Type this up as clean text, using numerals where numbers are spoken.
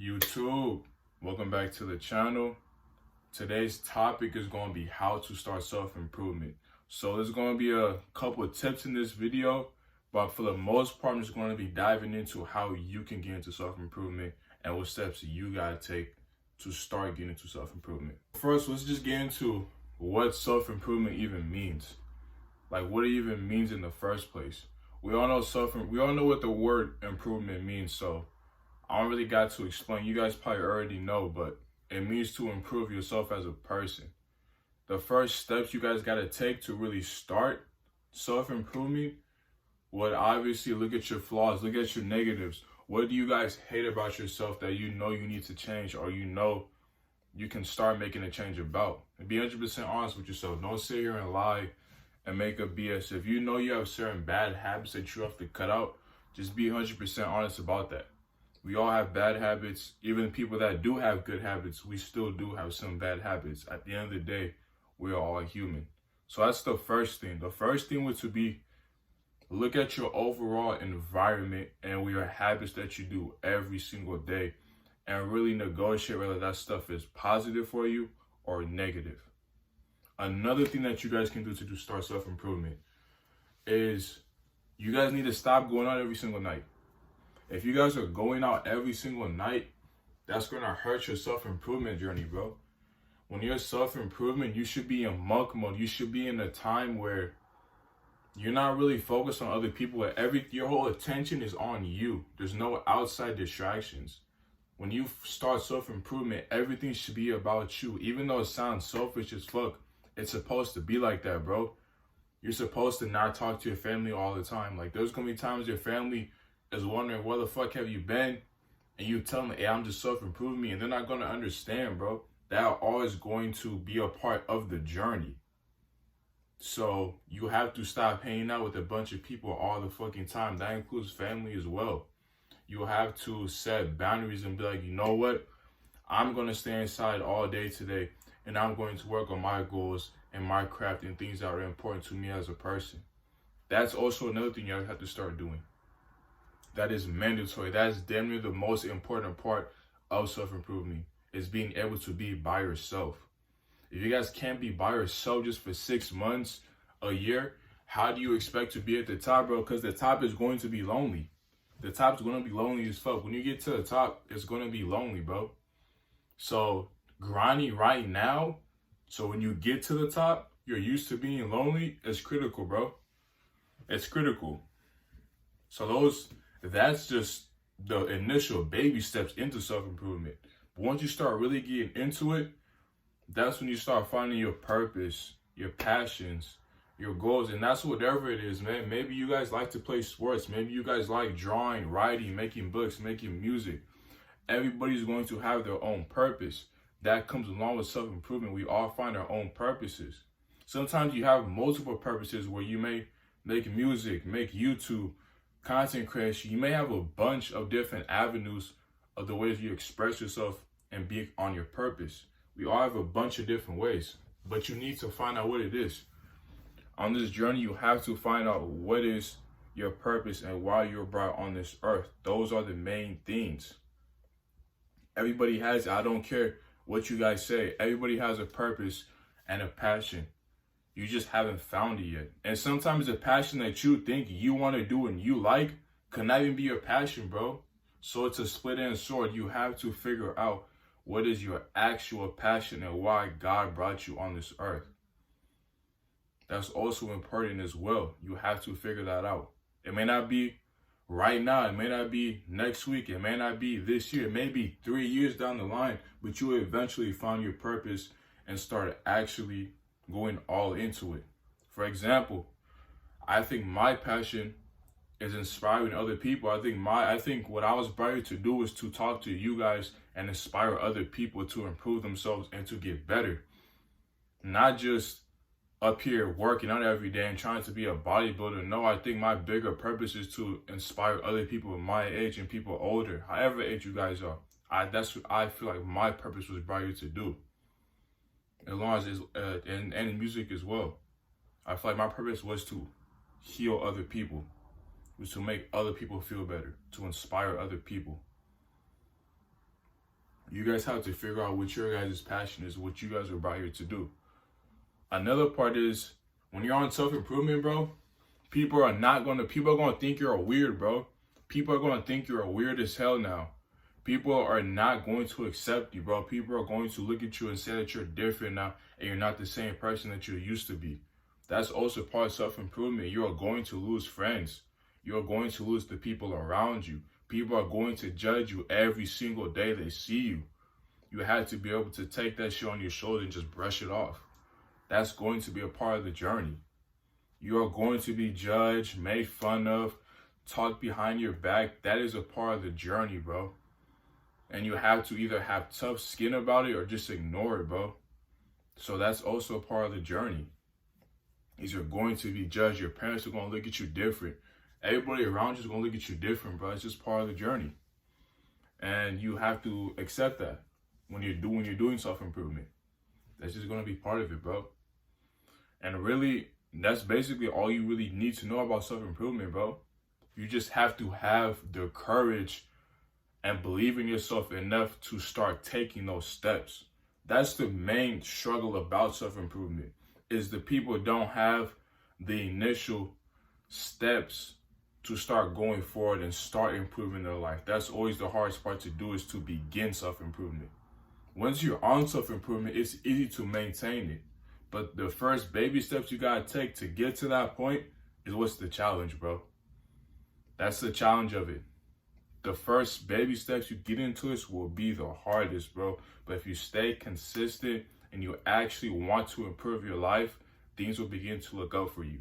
YouTube, welcome back to the channel. Today's topic is going to be how to start self-improvement. So there's going to be a couple of tips in this video, but for the most part, I'm just going to be diving into how you can get into self-improvement and what steps you got to take to start getting into self-improvement. First, let's just get into what self-improvement even means. Like what it even means in the first place. We all know what the word improvement means, so I don't really got to explain. You guys probably already know, but it means to improve yourself as a person. The first steps you guys got to take to really start self-improvement would obviously look at your flaws, look at your negatives. What do you guys hate about yourself that you know you need to change, or you know you can start making a change about? And be 100% honest with yourself. Don't sit here and lie and make up BS. If you know you have certain bad habits that you have to cut out, just be 100% honest about that. We all have bad habits. Even people that do have good habits, we still do have some bad habits. At the end of the day, we are all human. So that's the first thing. The first thing would to be look at your overall environment and your habits that you do every single day and really negotiate whether that stuff is positive for you or negative. Another thing that you guys can do to start self-improvement is you guys need to stop going out every single night. If you guys are going out every single night, that's going to hurt your self-improvement journey, bro. When you're self-improvement, you should be in monk mode. You should be in a time where you're not really focused on other people. Your whole attention is on you. There's no outside distractions. When you start self-improvement, everything should be about you. Even though it sounds selfish as fuck, it's supposed to be like that, bro. You're supposed to not talk to your family all the time. Like, there's going to be times your family is wondering where the fuck have you been, and you tell them, hey, I'm just self-improving me, and they're not going to understand, bro. That are always going to be a part of the journey. So you have to stop hanging out with a bunch of people all the fucking time. That includes family as well. You have to set boundaries and be like, you know what? I'm going to stay inside all day today, and I'm going to work on my goals and my craft and things that are important to me as a person. That's also another thing you have to start doing. That is mandatory. That's damn near the most important part of self-improvement, is being able to be by yourself. If you guys can't be by yourself just for 6 months, a year, how do you expect to be at the top, bro? Because the top is going to be lonely. The top is going to be lonely as fuck. When you get to the top, it's going to be lonely, bro. So grinding right now, so when you get to the top, you're used to being lonely, it's critical, bro. It's critical. So that's just the initial baby steps into self-improvement. But once you start really getting into it, that's when you start finding your purpose, your passions, your goals. And that's whatever it is, man. Maybe you guys like to play sports. Maybe you guys like drawing, writing, making books, making music. Everybody's going to have their own purpose. That comes along with self-improvement. We all find our own purposes. Sometimes you have multiple purposes where you may make music, make YouTube, content creation. You may have a bunch of different avenues of the ways you express yourself and be on your purpose. We all have a bunch of different ways, but you need to find out what it is. On this journey, you have to find out what is your purpose and why you're brought on this earth. Those are the main things. Everybody has it. I don't care what you guys say. Everybody has a purpose and a passion. You just haven't found it yet. And sometimes the passion that you think you want to do and you like could not even be your passion, bro. So it's a split-end sword. You have to figure out what is your actual passion and why God brought you on this earth. That's also important as well. You have to figure that out. It may not be right now. It may not be next week. It may not be this year. It may be 3 years down the line, but you will eventually find your purpose and start actually going all into it. For example, I think my passion is inspiring other people. I think what I was brought to do is to talk to you guys and inspire other people to improve themselves and to get better. Not just up here working out every day and trying to be a bodybuilder. No, I think my bigger purpose is to inspire other people my age and people older, however age you guys are. That's what I feel like my purpose was brought here to do. As long as it's and in music as well. I feel like my purpose was to heal other people, was to make other people feel better, to inspire other people. You guys have to figure out what your guys' passion is, what you guys are brought here to do. Another part is when you're on self-improvement, bro, people are gonna think you're a weird, bro. People are gonna think you're a weird as hell now. People are not going to accept you, bro. People are going to look at you and say that you're different now and you're not the same person that you used to be. That's also part of self-improvement. You are going to lose friends. You're going to lose the people around you. People are going to judge you every single day they see you. You have to be able to take that shit on your shoulder and just brush it off. That's going to be a part of the journey. You are going to be judged, made fun of, talked behind your back. That is a part of the journey, bro. And you have to either have tough skin about it or just ignore it, bro. So that's also a part of the journey. Is you're going to be judged. Your parents are going to look at you different. Everybody around you is going to look at you different, bro. It's just part of the journey. And you have to accept that when you're doing self-improvement. That's just going to be part of it, bro. And really, that's basically all you really need to know about self-improvement, bro. You just have to have the courage and believe in yourself enough to start taking those steps. That's the main struggle about self-improvement, is the people don't have the initial steps to start going forward and start improving their life. That's always the hardest part to do, is to begin self-improvement. Once you're on self-improvement, it's easy to maintain it. But the first baby steps you gotta take to get to that point is what's the challenge, bro. That's the challenge of it. The first baby steps you get into this will be the hardest, bro. But if you stay consistent and you actually want to improve your life, things will begin to look up for you.